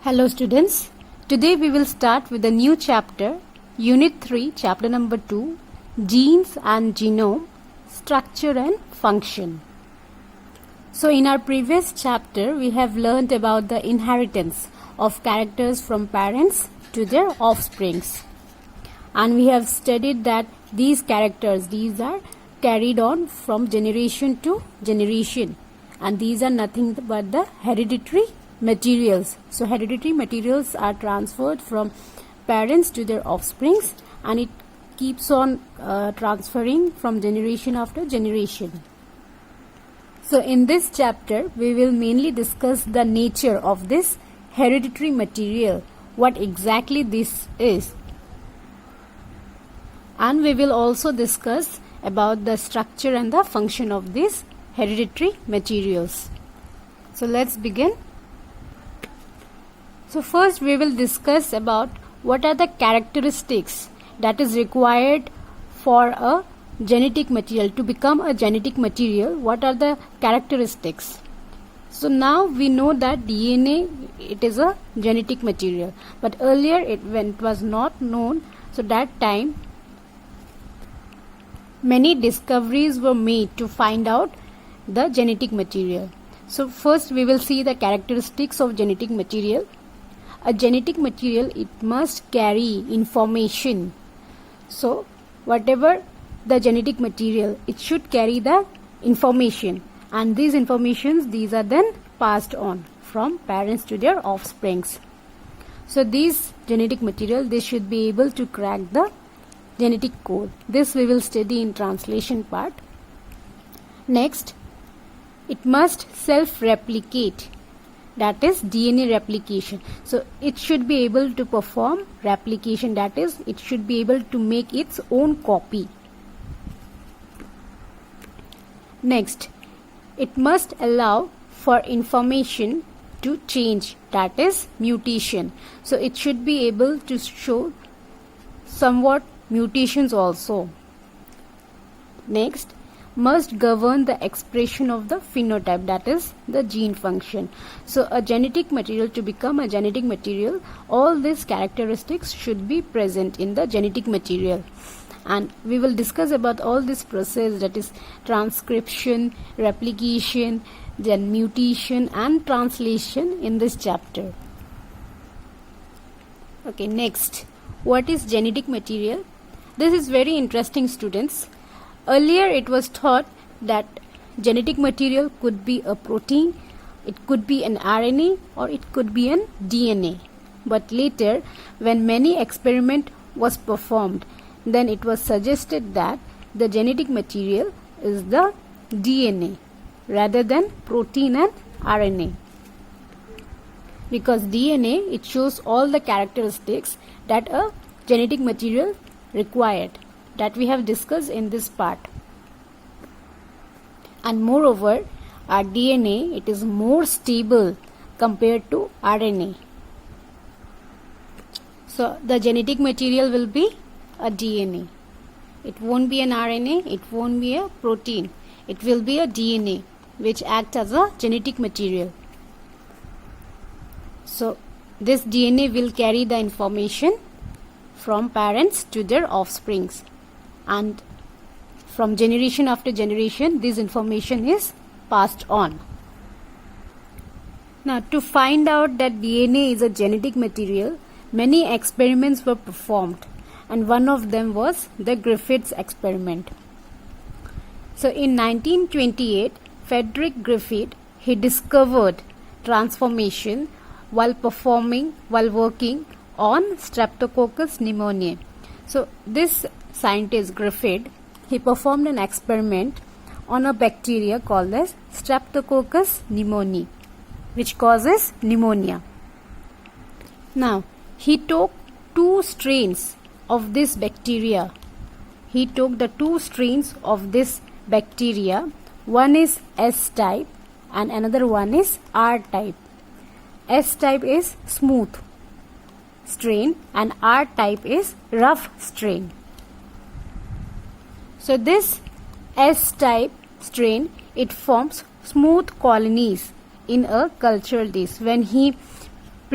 Hello students, today we will start with a new chapter, Unit 3, Chapter number 2, Genes and Genome, Structure and Function. So in our previous chapter, we have learned about the inheritance of characters from parents to their offsprings. And we have studied that these characters, these are carried on from generation to generation. And these are nothing but the hereditary materials. So hereditary materials are transferred from parents to their offsprings, and it keeps on transferring from generation after generation. So in this chapter we will mainly discuss the nature of this hereditary material, what exactly this is, and we will also discuss about the structure and the function of these hereditary materials. So let's begin. So first we will discuss about what are the characteristics that is required for a genetic material to become a genetic material. What are the characteristics? So now we know that DNA, it is a genetic material, but earlier when it was not known, so that time many discoveries were made to find out the genetic material. So first we will see the characteristics of genetic material. A genetic material, it must carry information. So whatever the genetic material, it should carry the information, and these informations, these are then passed on from parents to their offsprings. So these genetic material, they should be able to crack the genetic code. This we will study in translation part. Next, it must self-replicate, that is DNA replication. So it should be able to perform replication, that is it should be able to make its own copy. Next, it must allow for information to change, that is mutation. So it should be able to show somewhat mutations also. Next, must govern the expression of the phenotype, that is the gene function. So a genetic material, to become a genetic material, all these characteristics should be present in the genetic material, and we will discuss about all this process, that is transcription, replication, then mutation and translation in this chapter. Okay, next, what is genetic material? This is very interesting, students. Earlier it was thought that genetic material could be a protein, it could be an RNA, or it could be an DNA. But later, when many experiment was performed, then it was suggested that the genetic material is the DNA rather than protein and RNA. Because DNA, it shows all the characteristics that a genetic material required, that we have discussed in this part. And moreover, our DNA, it is more stable compared to RNA. So the genetic material will be a DNA. It won't be an RNA, it won't be a protein. It will be a DNA which acts as a genetic material. So this DNA will carry the information from parents to their offsprings, and from generation after generation this information is passed on. Now, to find out that DNA is a genetic material, many experiments were performed, and one of them was the Griffiths experiment. So in 1928, Frederick Griffith, he discovered transformation while working on Streptococcus pneumoniae. So this scientist Griffith, he performed an experiment on a bacteria called as Streptococcus pneumoniae, which causes pneumonia. Now, he took two strains of this bacteria. He took the two strains of this bacteria. One is S type and another one is R type. S type is smooth strain and R type is rough strain. So this S type strain, it forms smooth colonies in a cultural dish. When he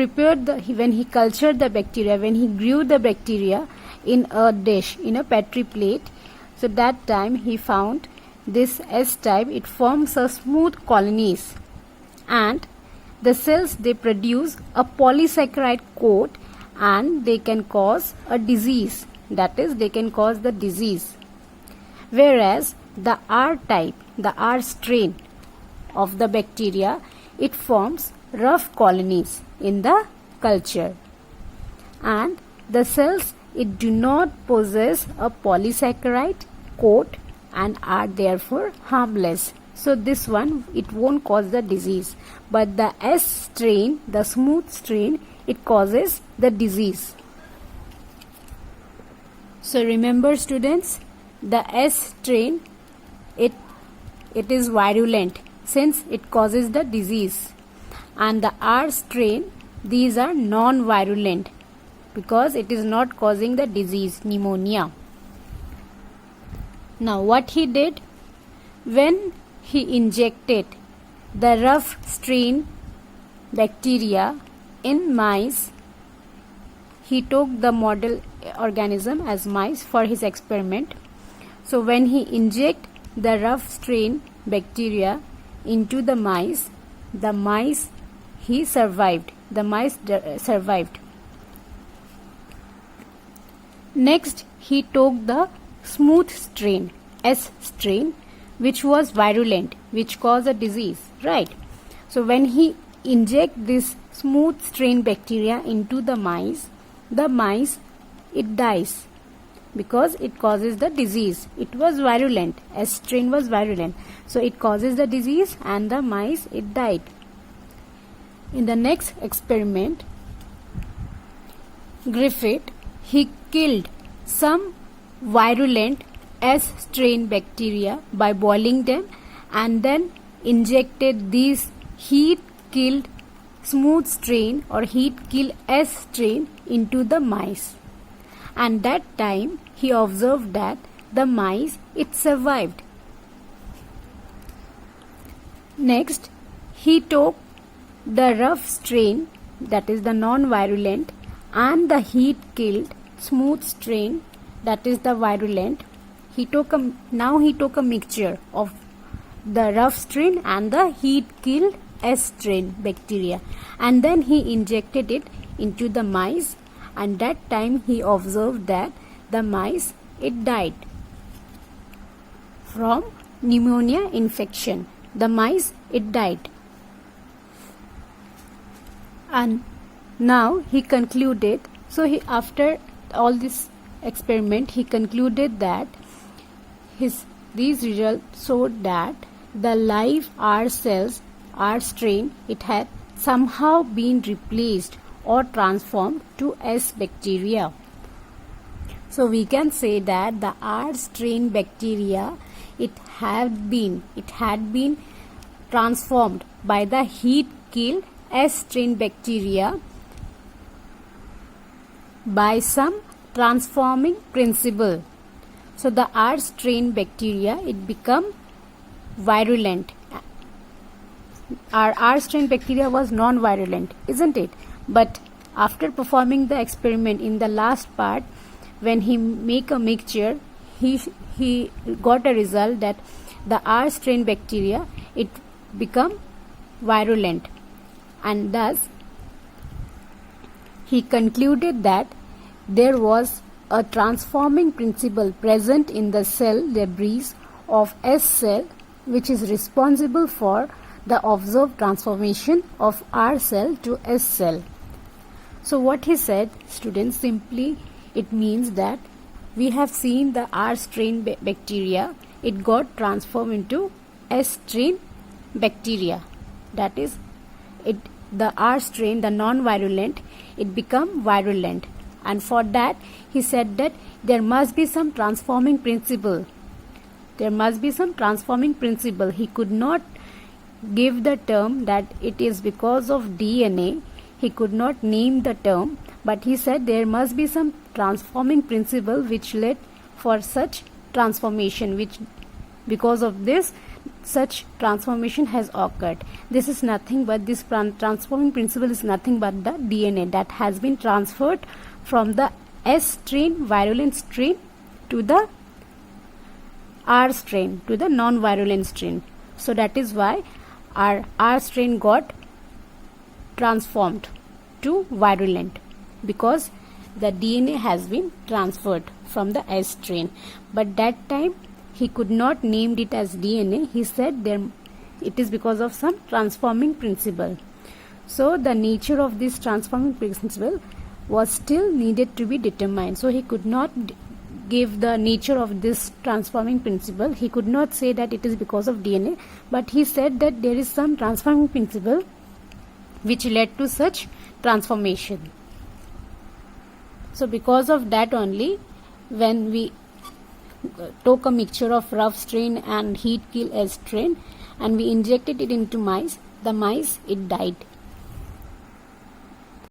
when he cultured the bacteria, when he grew the bacteria in a dish, in a petri plate, so that time he found this S type, it forms a smooth colonies, and the cells, they produce a polysaccharide coat, and they can cause a disease, that is, they can cause the disease. Whereas the R type, the R strain of the bacteria, it forms rough colonies in the culture, and the cells, it do not possess a polysaccharide coat and are therefore harmless. So this one, it won't cause the disease, but the S strain, the smooth strain, it causes the disease. So remember students, the S strain, it is virulent since it causes the disease, and the R strain, these are non-virulent because it is not causing the disease, pneumonia. Now what he did, when he injected the rough strain bacteria in mice, he took the model organism as mice for his experiment. So when he inject the rough strain bacteria into the mice he survived. The mice survived. Next, he took the smooth strain, S strain, which was virulent, which caused a disease, right? So when he inject this smooth strain bacteria into the mice, it dies because it causes the disease. It was virulent, S strain was virulent, so it causes the disease, and the mice, it died. In the next experiment, Griffith, he killed some virulent S strain bacteria by boiling them, and then injected these heat killed smooth strain or heat killed S strain into the mice, and that time he observed that the mice, it survived. Next, he took the rough strain, that is the non-virulent, and the heat killed smooth strain, that is the virulent. Now he took a mixture of the rough strain and the heat killed S strain bacteria, and then he injected it into the mice, and that time he observed that the mice, it died from pneumonia infection. The mice, it died. And now he concluded, after all this experiment, he concluded that these results showed that the live R cells, R strain, it had somehow been replaced or transformed to S bacteria. So we can say that the R strain bacteria, it had been transformed by the heat killed S strain bacteria by some transforming principle. So the R strain bacteria, it become virulent. Our R strain bacteria was non-virulent, isn't it? But after performing the experiment in the last part, when he make a mixture, he got a result that the R strain bacteria, it become virulent, and thus he concluded that there was a transforming principle present in the cell debris of S cell, which is responsible for the observed transformation of R cell to S cell. So what he said, students, simply it means that we have seen the R strain bacteria, it got transformed into S strain bacteria. That is, the R strain, the non-virulent, it become virulent. And for that, he said that there must be some transforming principle. There must be some transforming principle. He could not give the term that it is because of DNA. He could not name the term, but he said there must be some transforming principle which led for such transformation, which because of this such transformation has occurred. This is nothing but this transforming principle is nothing but the DNA that has been transferred from the S strain, virulent strain, to the R strain, to the non-virulent strain. So that is why our R strain got transformed to virulent, because the DNA has been transferred from the S strain. But that time he could not name it as DNA. He said it is because of some transforming principle. So the nature of this transforming principle was still needed to be determined. So he could not give the nature of this transforming principle. He could not say that it is because of DNA, but he said that there is some transforming principle which led to such transformation. So because of that only, when we took a mixture of rough strain and heat kill S strain and we injected it into mice, the mice, it died.